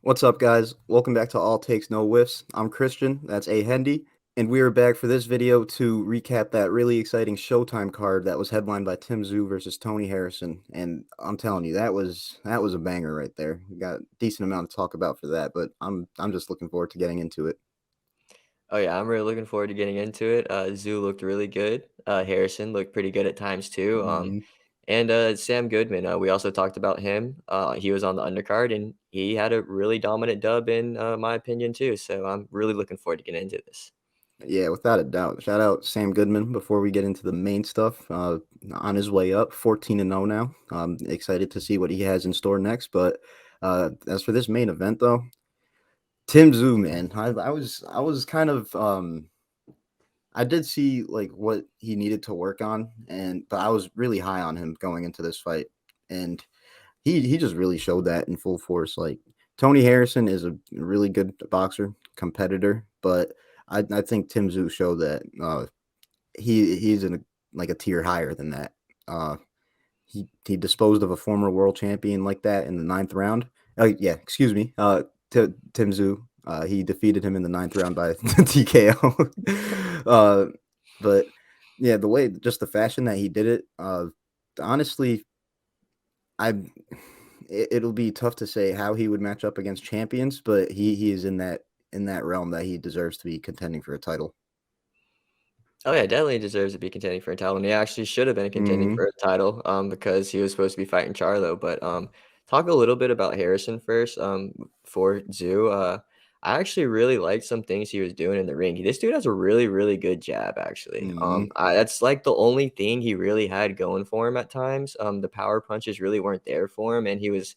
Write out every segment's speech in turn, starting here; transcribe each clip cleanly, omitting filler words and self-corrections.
What's up, guys? Welcome back to All Takes No Whiffs. I'm Christian, that's A Hendy, and we are back for this video to recap that really exciting Showtime card that was headlined by Tszyu versus Tony Harrison. And I'm telling you, that was a banger right there. We got a decent amount to talk about for that, but I'm just looking forward to getting into it. Oh yeah, I'm really looking forward to getting into it. Zoo looked really good. Harrison looked pretty good at times too. Mhm. And Sam Goodman, we also talked about him. He was on the undercard and he had a really dominant dub in my opinion too. So I'm really looking forward to getting into this. Yeah, without a doubt. Shout out Sam Goodman before we get into the main stuff. On his way up, 14-0 now. I'm excited to see what he has in store next. But as for this main event, though, Tszyu, man, I was kind of I did see like what he needed to work on, and but I was really high on him going into this fight, and he just really showed that in full force. Like Tony Harrison is a really good boxer, competitor, but I think Tszyu showed that he's in like a tier higher than that. Uh, he disposed of a former world champion like that in the ninth round. Oh yeah, excuse me. Tim Tszyu. He defeated him in the ninth round by TKO. uh, but yeah, the way, just the fashion that he did it. Honestly, I it'll be tough to say how he would match up against champions, but he is in that realm that he deserves to be contending for a title. Oh yeah, definitely deserves to be contending for a title, and he actually should have been contending Hmm. for a title, because he was supposed to be fighting Charlo. But talk a little bit about Harrison first. For Zoo, I actually really liked some things he was doing in the ring. This dude has a really, really good jab, actually. Hmm. That's like the only thing he really had going for him at times. The power punches really weren't there for him, and he was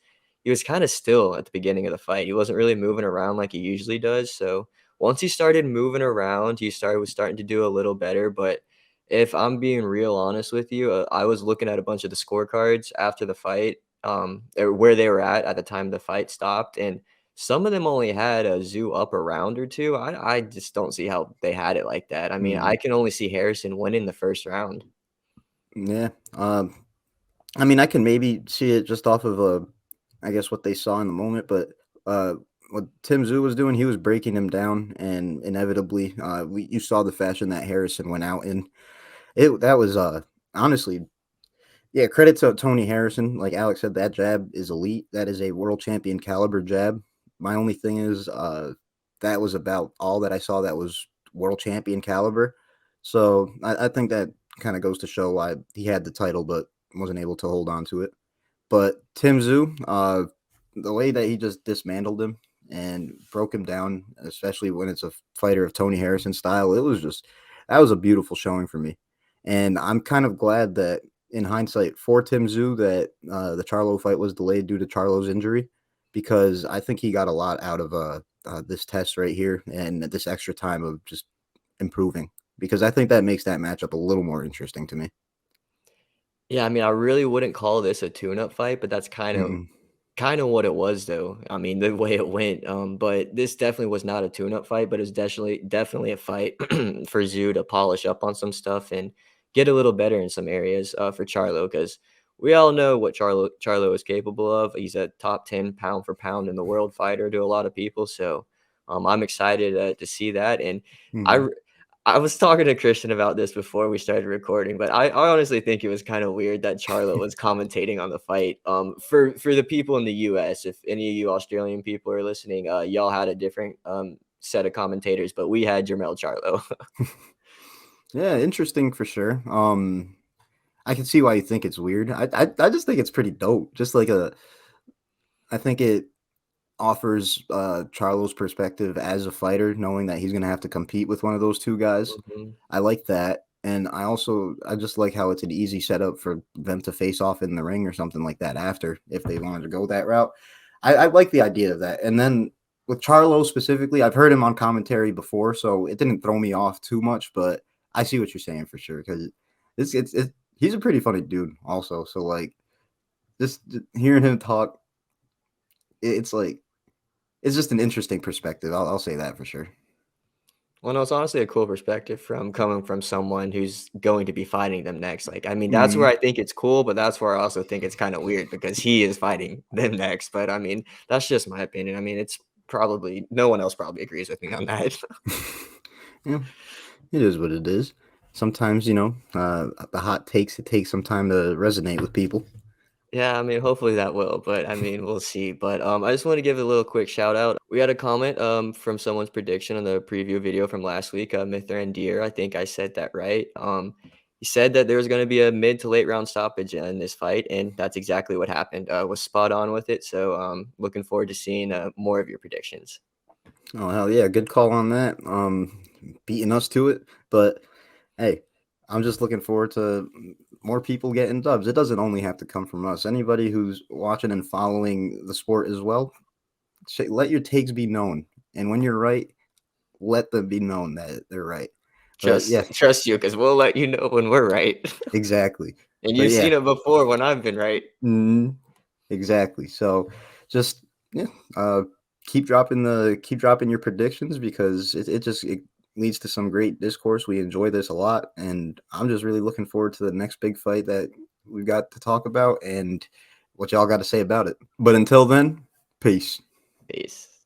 kind of still at the beginning of the fight. He wasn't really moving around like he usually does, so once he started moving around, was starting to do a little better, but if I'm being real honest with you, I was looking at a bunch of the scorecards after the fight, or where they were at the time the fight stopped, and some of them only had a Zoo up a round or 2. I just don't see how they had it like that. I mean, Hmm. I can only see Harrison winning the first round. Yeah. I mean, I can maybe see it just off of I guess what they saw in the moment, but uh, what Tim Tszyu was doing, he was breaking him down, and inevitably, you saw the fashion that Harrison went out in. It that was honestly, yeah, credit to Tony Harrison. Like Alex said, that jab is elite. That is a world champion caliber jab. My only thing is, that was about all that I saw that was world champion caliber. So I think that kind of goes to show why he had the title, but wasn't able to hold on to it. But Tim Tszyu, the way that he just dismantled him and broke him down, especially when it's a fighter of Tony Harrison style, it was just, that was a beautiful showing for me. And I'm kind of glad that in hindsight for Tim Tszyu that the Charlo fight was delayed due to Charlo's injury, because I think he got a lot out of this test right here and this extra time of just improving, because I think that makes that matchup a little more interesting to me. Yeah, I mean, I really wouldn't call this a tune-up fight, but that's Mm-mm. kinda what it was, though. I mean, the way it went, but this definitely was not a tune-up fight, but it's definitely a fight for Zoo to polish up on some stuff and get a little better in some areas, for Charlo, because we all know what Charlo is capable of. He's a top 10 pound for pound in the world fighter to a lot of people, so, I'm excited, to see that, and I Mm-hmm. I was talking to Christian about this before we started recording, but I honestly think it was kind of weird that Charlo was commentating on the fight. For the people in the US, if any of you Australian people are listening, y'all had a different set of commentators, but we had Jermel Charlo. Yeah, interesting for sure. I can see why you think it's weird. I just think it's pretty dope. Just like I think it offers Charlo's perspective as a fighter, knowing that he's gonna have to compete with one of those two guys. Mhm. I like that, and I just like how it's an easy setup for them to face off in the ring or something like that after, if they wanted to go that route. I like the idea of that, and then with Charlo specifically, I've heard him on commentary before, so it didn't throw me off too much. But I see what you're saying for sure, because he's a pretty funny dude also. So like just hearing him talk, it's like it's just an interesting perspective. I'll say that for sure. Well, no, it's honestly a cool perspective from coming from someone who's going to be fighting them next. Like, I mean, that's where Mhm. I think it's cool, but that's where I also think it's kind of weird because he is fighting them next. But I mean, that's just my opinion. I mean, it's probably no one else probably agrees with me on that. Yeah, it is what it is. Sometimes, the hot takes, it takes some time to resonate with people. Yeah, I mean, hopefully that will, but I mean, we'll see. But I just want to give a little quick shout out. We had a comment from someone's prediction on the preview video from last week, Mither and Deer. I think I said that right. He said that there was going to be a mid to late round stoppage in this fight, and that's exactly what happened. Was spot on with it. So looking forward to seeing more of your predictions. Oh, hell yeah, good call on that. Beating us to it, but hey, I'm just looking forward to more people getting dubs. It doesn't only have to come from us. Anybody who's watching and following the sport as well, let your takes be known. And when you're right, let them be known that they're right. But Just yeah, trust you, because we'll let you know when we're right, exactly. and But you've yeah, seen it before when I've been right. mhm, exactly. So just yeah, uh, keep dropping your predictions because it leads to some great discourse. We enjoy this a lot, and I'm just really looking forward to the next big fight that we've got to talk about and what y'all got to say about it. But until then, peace. Peace.